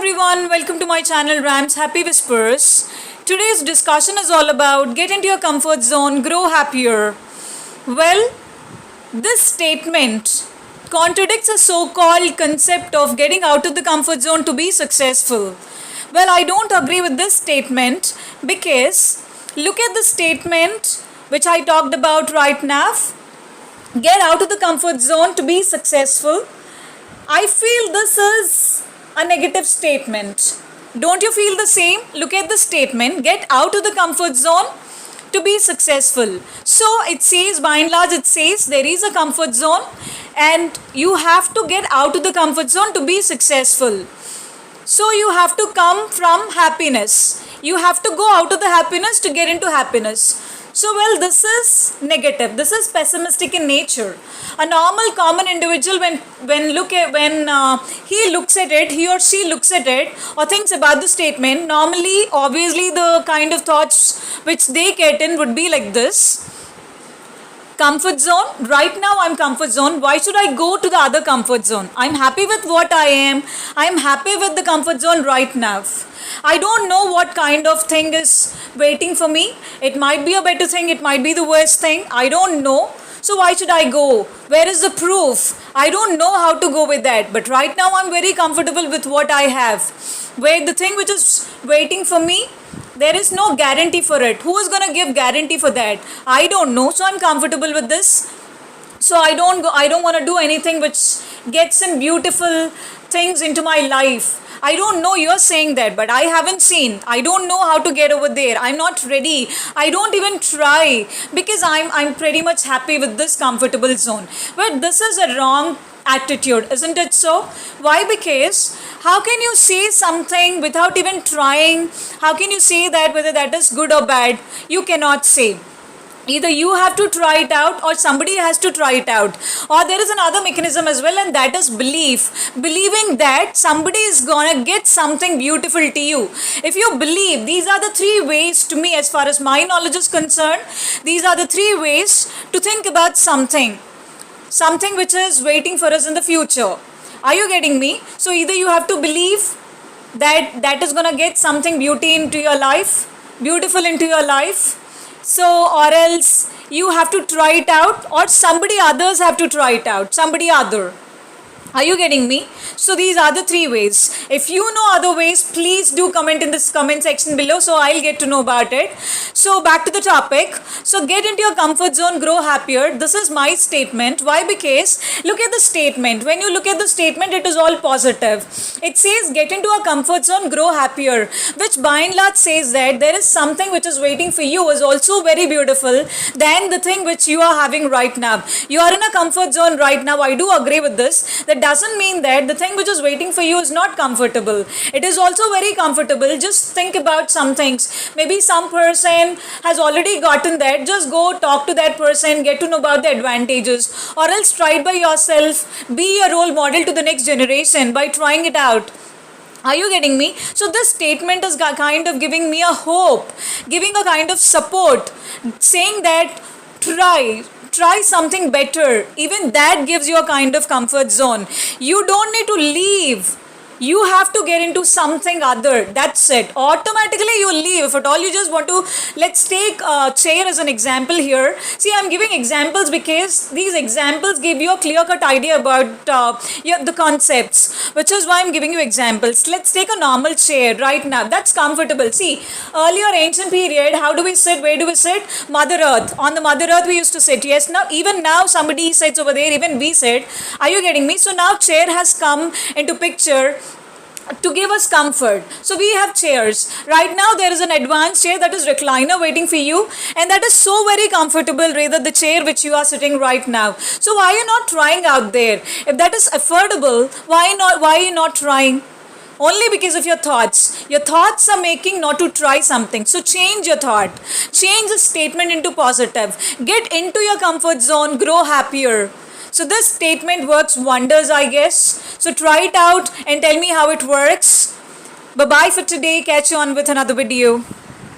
everyone, welcome to my channel Ram's Happy Whispers. Today's discussion is all about get into your comfort zone, grow happier. Well, this statement contradicts a so-called concept of getting out of the comfort zone to be successful. Well, I don't agree with this statement because look at the statement which I talked about right now. Get out of the comfort zone to be successful. I feel this is a negative statement. Don't you feel the same? Look at the statement. Get out of the comfort zone to be successful. So it says, by and large, it says there is a comfort zone and you have to get out of the comfort zone to be successful. So you have to come from happiness. You have to go out of the happiness to get into happiness. So, well, this is negative. This is pessimistic in nature. A normal, common individual, when he looks at it, he or she looks at it, or thinks about the statement, normally, obviously, the kind of thoughts which they get in would be like this. Comfort zone. Right now, I'm comfort zone. Why should I go to the other comfort zone? I'm happy with what I am. I'm happy with the comfort zone right now. I don't know what kind of thing is waiting for me. It might be a better thing. It might be the worst thing. I don't know. So why should I go? Where is the proof? I don't know how to go with that. But right now I'm very comfortable with what I have. Where the thing which is waiting for me, there is no guarantee for it. Who is going to give guarantee for that? I don't know. So I'm comfortable with this. So I don't want to do anything which gets some beautiful things into my life. I don't know, you're saying that, but I haven't seen. I don't know how to get over there. I'm not ready. I don't even try because I'm pretty much happy with this comfortable zone. But this is a wrong attitude, isn't it so? Why? Because how can you say something without even trying? How can you say that whether that is good or bad? You cannot say. Either you have to try it out or somebody has to try it out. Or there is another mechanism as well, and that is belief. Believing that somebody is gonna get something beautiful to you. If you believe, these are the three ways to me as far as my knowledge is concerned. These are the three ways to think about something. Something which is waiting for us in the future. Are you getting me? So either you have to believe that that is gonna get something beautiful into your life. So, or else you have to try it out, or somebody others have to try it out. Somebody other. Are you getting me? So these are the three ways. If you know other ways, please do comment in this comment section below so I'll get to know about it. So back to the topic. So get into your comfort zone, grow happier. This is my statement. Why? Because look at the statement. When you look at the statement, it is all positive. It says get into a comfort zone, grow happier, which by and large says that there is something which is waiting for you is also very beautiful than the thing which you are having right now. You are in a comfort zone right now. I do agree with this. That doesn't mean that the thing which is waiting for you is not comfortable. It is also very comfortable. Just think about some things. Maybe some person has already gotten that. Just go talk to that person, get to know about the advantages, or else try it by yourself. Be a role model to the next generation by trying it out. Are you getting me? So this statement is kind of giving me a hope, giving a kind of support, saying that try something better. Even that gives you a kind of comfort zone. You don't need to leave. You have to get into something other. That's it. Automatically you leave. If at all you just want to, let's take a chair as an example here. See, I'm giving examples because these examples give you a clear-cut idea about the concepts, which is why I'm giving you examples. Let's take a normal chair right now. That's comfortable. See, earlier ancient period, how do we sit? Where do we sit? Mother Earth. On the Mother Earth we used to sit. Yes, now even now somebody sits over there. Even we sit. Are you getting me? So now chair has come into picture to give us comfort. So we have chairs. Right now there is an advanced chair that is recliner waiting for you, and that is so very comfortable, rather the chair which you are sitting right now. So why are you not trying out there? If that is affordable, why are you not trying? Only because of your thoughts. Your thoughts are making not to try something. So change your thought. Change the statement into positive. Get into your comfort zone, grow happier. So this statement works wonders, I guess. So try it out and tell me how it works. Bye-bye for today. Catch you on with another video.